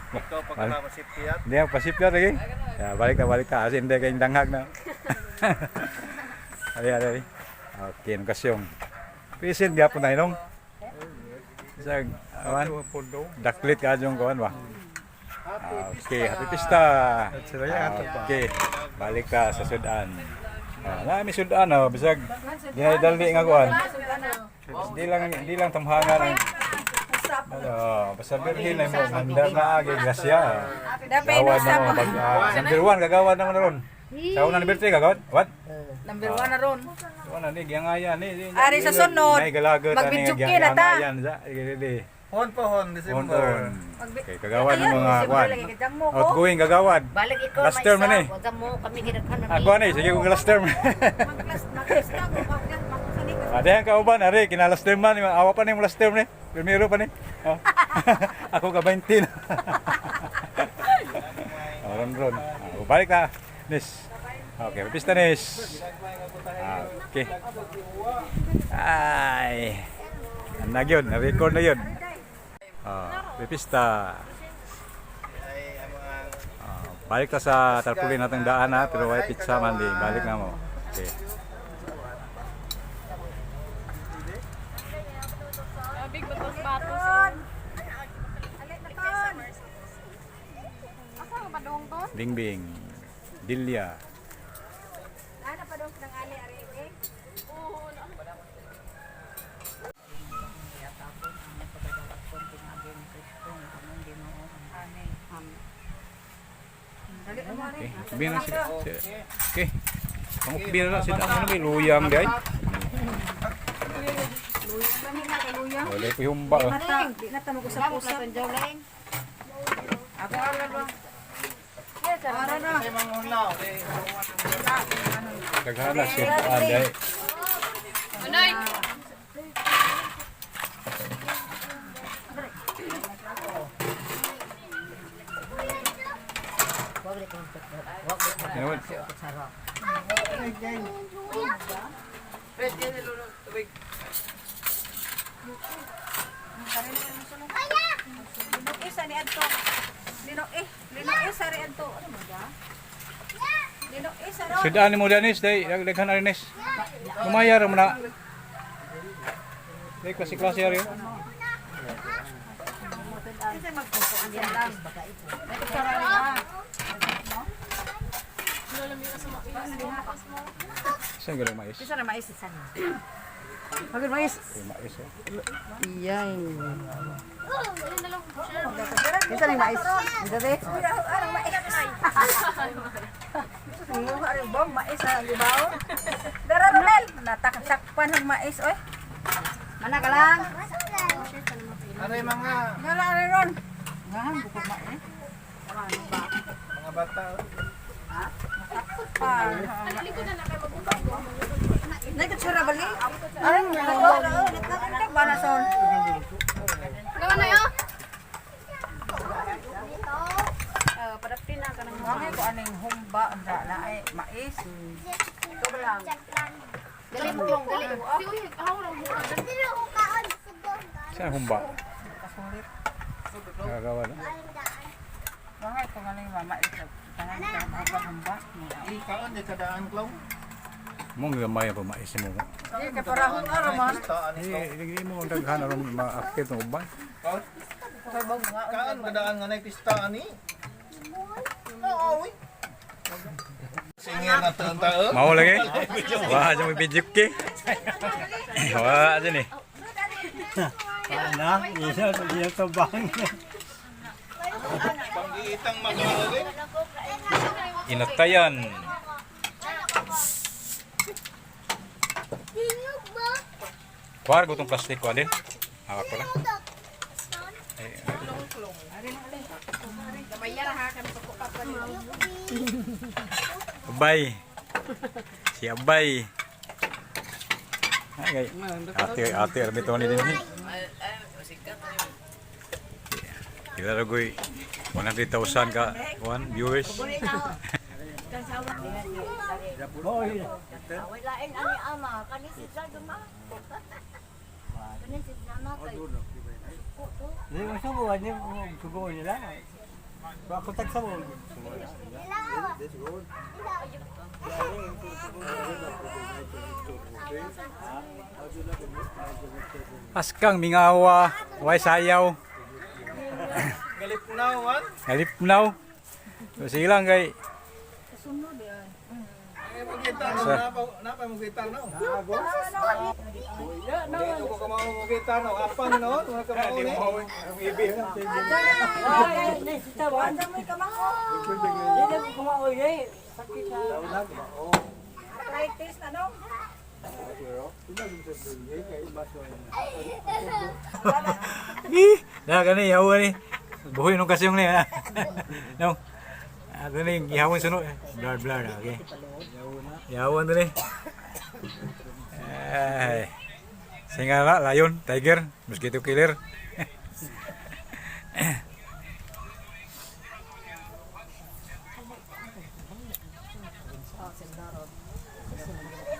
Ikaw pagkakapasipiyat. Hindi ako pasipyat lagi. Ya, balik ka. Asin hindi kayong danghag na. Ali. Okay, nung kasyong. Pisin di po na inong. Isang, daklit ka yung kuhan ba? Okay, happy pista. Okay, balik ka sa Sudan. Nami Sudan, bisag ginadali nga kuhan. Di lang tamhangan ang basta birhin na mo, handa na agi grasya. Gawad na mo, number 1 gagawad naman na ron. Sa unang birthday gagawad? What? Number 1 na ron. Ano ni giyangayan ni. Ari sa sunod. Magbidjuki na ta. Hon po hon, December. Okay, kagawad ng mga kuan. Outgoing gagawad. Balik ikaw Last term na ni. Wag mo kami gidaghan na. Ako ni, sige kung last term. Adehan ka uban, ari kina last term man, awa pa ni mo last term ni. Primero pa ni. Ako ka 20 na. Ron. Balik ka. Nis. Okay, pista nis. Okay. Ay. Nag yun, record na yun. Pipista. Balik ka sa tarpulin nating daan ha, pero may pizza man di. Balik na mo. Okay. Big batos-batos. Asa ka ba doong to? Bingbing. Dilya. Ana pa doong nang ali ari eh. Oo, na. Okay, sabihin na sila. Okay. Pangukbira na sila. Ano may luyang di ay? Wala ko yung ba. Di na tamo ko sa pusa. Ako ba? Ara na. Kaghana siya aday. Anay. You know what? Isa ni adto. Lino isa ri adto. Ano mo da? Lino isa ro. Sidaan mo danis day, daghan arines. Kumayar mo na. Day klase ari. Isa magpupuan yan lang. Sara na. Saan gano'y mais? Isa na mais isa na. Pagod mais. Mais eh. Iyay. Isa ni mais. Dati. Arang mais. Mo ari bom mais sa libaw. Dara Ronel, natakpan ng mais oy. Mana ka lang? Aray mga Dara ari ron. Ngahan bukod mais. mga bata. Nagkatsura bali? Ay, nagkatsura ba na son? Gawa na yo. Padapin na ka ng mga ko aning humba anda na ay mais. Ito ba lang? Dali mo long, dali. Si uy, haw lang mo. Saan humba? Kasulit. Gagawa na. Mga ito nga yung mama ito. Tangan ka mga humba. Ikaon di kadaan klaw. Mong gamay pa mais mo. Hindi, kaya parahon araw man. Hindi mo daghan aron maakit ng uban. Kaya bang nga. Kaan kadaan nga nay pista ani. Oo. Singir na taon. Mau lagi? Wah, cuma video ke? Wah, aja nih. Nah, bisa dia tebang. Panggiitang mag-aalit. Inatayan. Kuar gutong plastik ko din. Hawak ko lang. Abay. Si Abay. Ay, ate arbito ni din. Kita ragoy 100,000 ka viewers. Away lain ani ama kani si Jado ma. Kani si Jana kay. Hindi mo subuhan niya, subuhan nila. Ako tagsa mo. Askang mingawa, way sayaw, Galip na, wan. halipnaw. So silang kay Ay, mag-gitar no. Napa mag-gitar no. Dito ko ka mag-gitar no. Apan no. Wala ka mauni. Wanda mo'y kamako. Arthritis na no? na kani yaw ni. Buhoy nung kasyong ni ha. No. Ato ni gihawon sunod. Blur blur na okay. Yawon to ni. Ay. Singala, lion, tiger, mosquito killer.